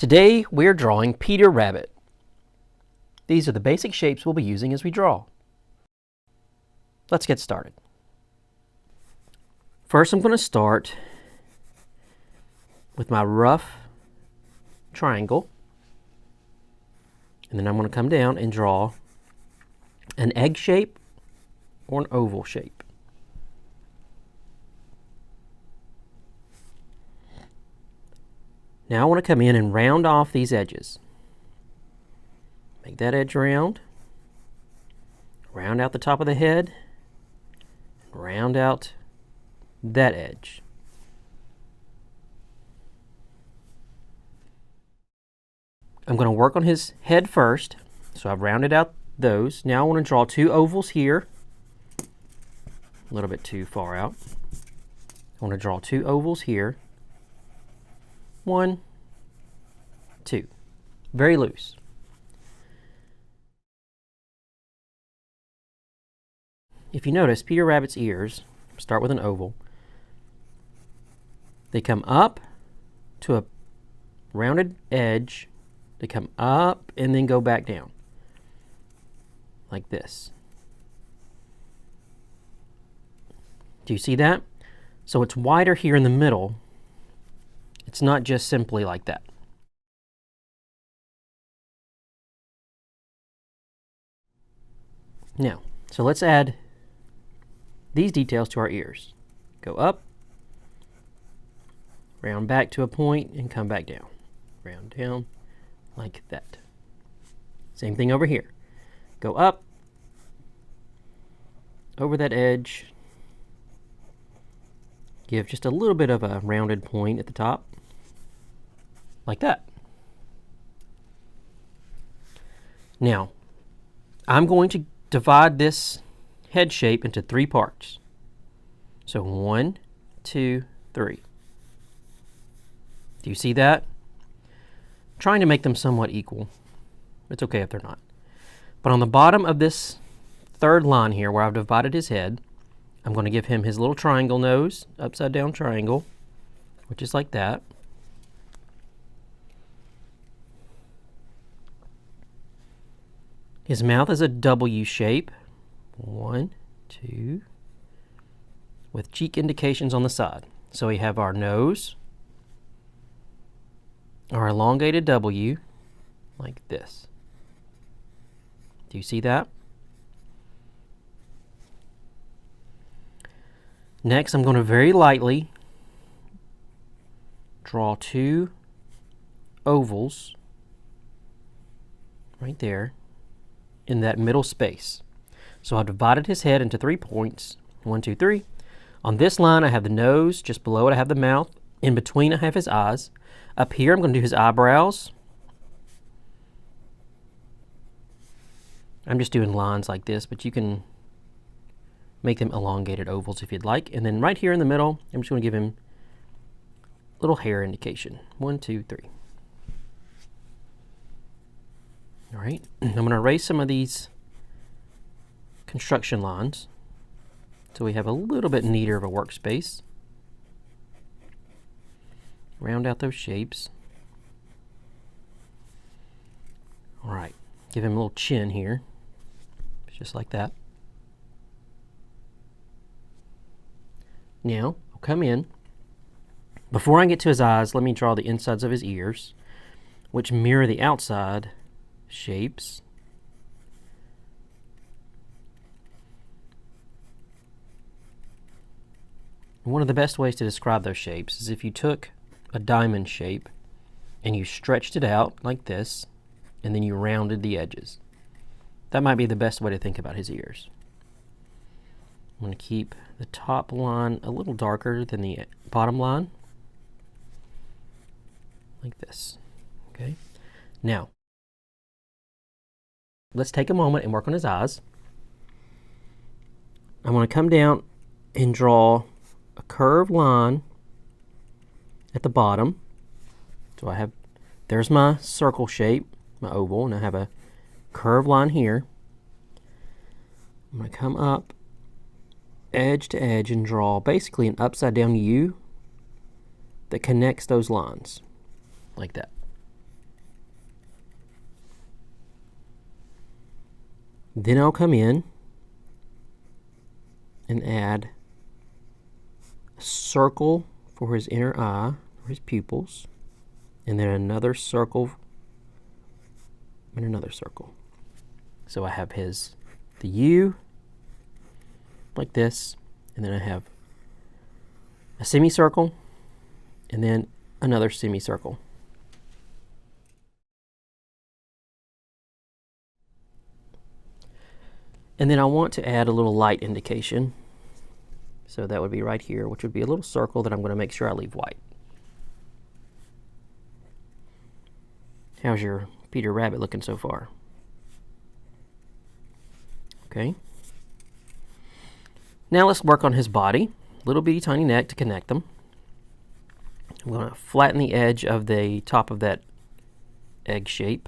Today we're drawing Peter Rabbit. These are the basic shapes we'll be using as we draw. Let's get started. First I'm going to start with my rough triangle, and then I'm going to come down and draw an egg shape or an oval shape. Now I want to come in and round off these edges. Make that edge round. Round out the top of the head. Round out that edge. I'm going to work on his head first. So I've rounded out those. Now I want to draw two ovals here. A little bit too far out. I want to draw two ovals here. 1, 2. Very loose. If you notice, Peter Rabbit's ears start with an oval. They come up to a rounded edge. They come up and then go back down. Like this. Do you see that? So it's wider here in the middle. It's not just simply like that. Now, so let's add these details to our ears. Go up, round back to a point, and come back down. Round down like that. Same thing over here. Go up, over that edge, give just a little bit of a rounded point at the top. Like that. Now, I'm going to divide this head shape into 3 parts. So 1, 2, 3. Do you see that? I'm trying to make them somewhat equal. It's okay if they're not. But on the bottom of this third line here where I've divided his head, I'm going to give him his little triangle nose, upside down triangle, which is like that. His mouth is a W shape. 1, 2, with cheek indications on the side. So we have our nose, our elongated W, like this. Do you see that? Next, I'm going to very lightly draw 2 ovals right there in that middle space. So I've divided his head into 3 points. 1, 2, 3. On this line I have the nose. Just below it I have the mouth. In between I have his eyes. Up here I'm going to do his eyebrows. I'm just doing lines like this, but you can make them elongated ovals if you'd like. And then right here in the middle I'm just going to give him a little hair indication. 1, 2, 3. All right, I'm going to erase some of these construction lines so we have a little bit neater of a workspace. Round out those shapes. All right, give him a little chin here, just like that. Now, I'll come in. Before I get to his eyes, let me draw the insides of his ears, which mirror the outside shapes. One of the best ways to describe those shapes is if you took a diamond shape and you stretched it out like this, and then you rounded the edges. That might be the best way to think about his ears. I'm going to keep the top line a little darker than the bottom line, like this. Okay. Now, let's take a moment and work on his eyes. I'm going to come down and draw a curved line at the bottom. So there's my circle shape, my oval, and I have a curved line here. I'm going to come up edge to edge and draw basically an upside down U that connects those lines, like that. Then I'll come in and add a circle for his inner eye, for his pupils, and then another circle and another circle. So I have the U like this, and then I have a semicircle and then another semicircle. And then I want to add a little light indication. So that would be right here, which would be a little circle that I'm going to make sure I leave white. How's your Peter Rabbit looking so far? Okay. Now let's work on his body. Little bitty tiny neck to connect them. I'm going to flatten the edge of the top of that egg shape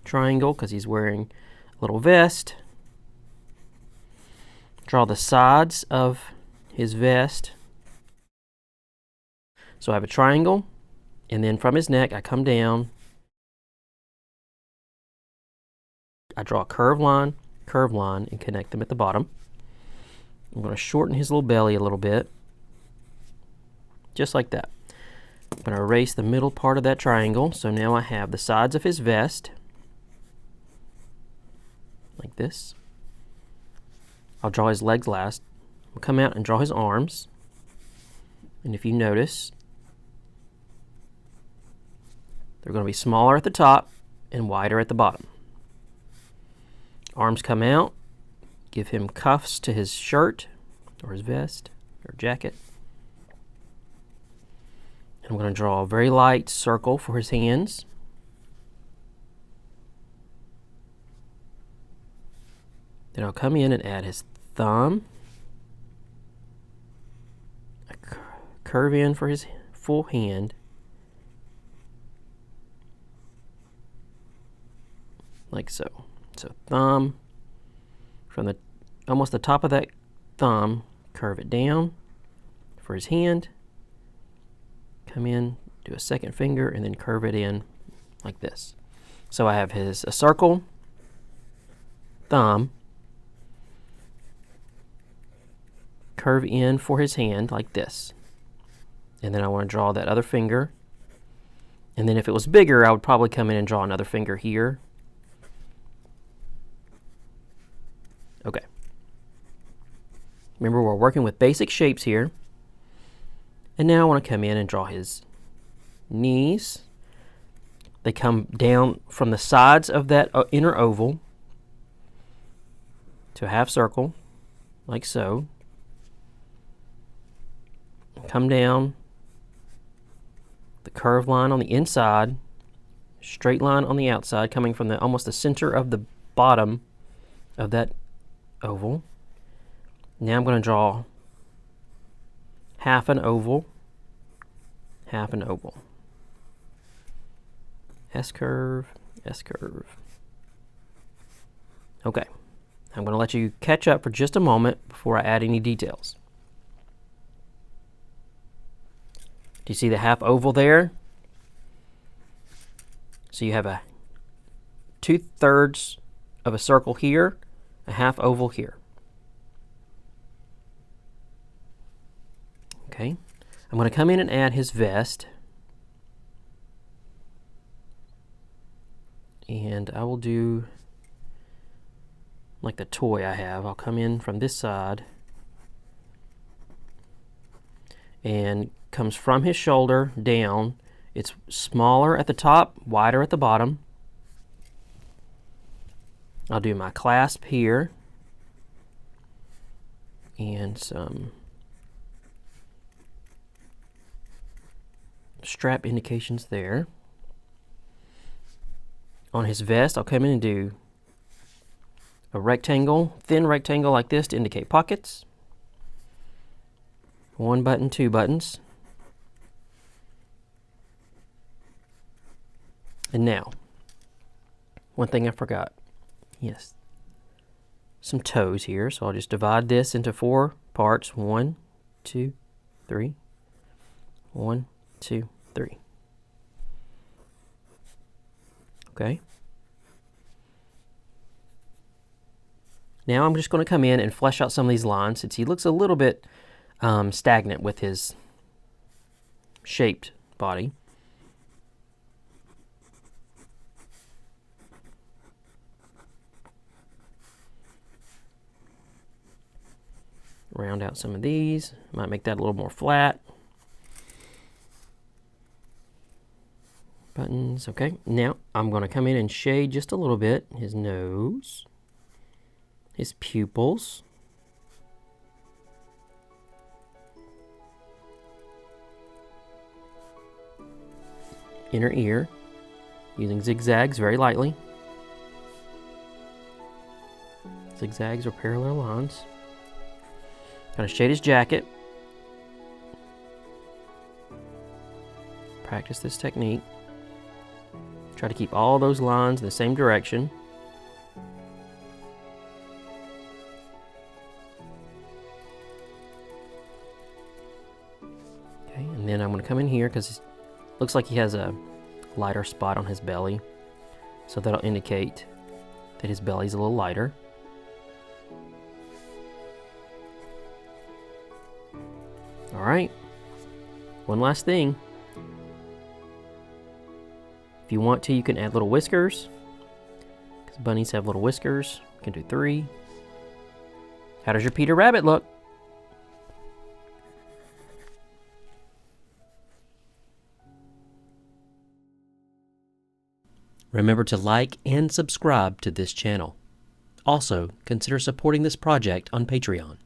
triangle because he's wearing a little vest. Draw the sides of his vest. So I have a triangle, and then from his neck I come down. I draw a curved line, and connect them at the bottom. I'm going to shorten his little belly a little bit, just like that. I'm going to erase the middle part of that triangle, so now I have the sides of his vest, like this. I'll draw his legs last. I'll come out and draw his arms. And if you notice, they're going to be smaller at the top and wider at the bottom. Arms come out. Give him cuffs to his shirt or his vest or jacket. And I'm going to draw a very light circle for his hands. Then I'll come in and add his thumb, a curve in for his full hand, like so. So thumb, from almost the top of that thumb, curve it down for his hand, come in, do a second finger, and then curve it in like this. So I have a circle, thumb, curve in for his hand like this. And then I want to draw that other finger. And then if it was bigger, I would probably come in and draw another finger here. Okay. Remember, we're working with basic shapes here. And now I want to come in and draw his knees. They come down from the sides of that inner oval to a half circle, like so. Come down, the curved line on the inside, straight line on the outside, coming from almost the center of the bottom of that oval. Now I'm going to draw half an oval, half an oval. S-curve, S-curve. Okay, I'm going to let you catch up for just a moment before I add any details. Do you see the half oval there? So you have a 2/3 of a circle here, a half oval here. Okay, I'm going to come in and add his vest. And I will do like the toy I have. I'll come in from this side and comes from his shoulder down. It's smaller at the top, wider at the bottom. I'll do my clasp here and some strap indications there. On his vest, I'll come in and do a rectangle, thin rectangle like this to indicate pockets. 1 button, 2 buttons. And now, one thing I forgot. Yes, some toes here. So I'll just divide this into 4 parts. 1, 2, 3. 1, 2, 3. Okay. Now I'm just going to come in and flesh out some of these lines since he looks a little bit stagnant with his shaped body. Round out some of these. Might make that a little more flat. Buttons, okay. Now I'm going to come in and shade just a little bit his nose, his pupils, inner ear, using zigzags very lightly. Zigzags or parallel lines. Going to shade his jacket. Practice this technique. Try to keep all those lines in the same direction. Okay, and then I'm going to come in here because it looks like he has a lighter spot on his belly. So that'll indicate that his belly's a little lighter. All right, one last thing. If you want to, you can add little whiskers, because bunnies have little whiskers. You can do 3. How does your Peter Rabbit look? Remember to like and subscribe to this channel. Also, consider supporting this project on Patreon.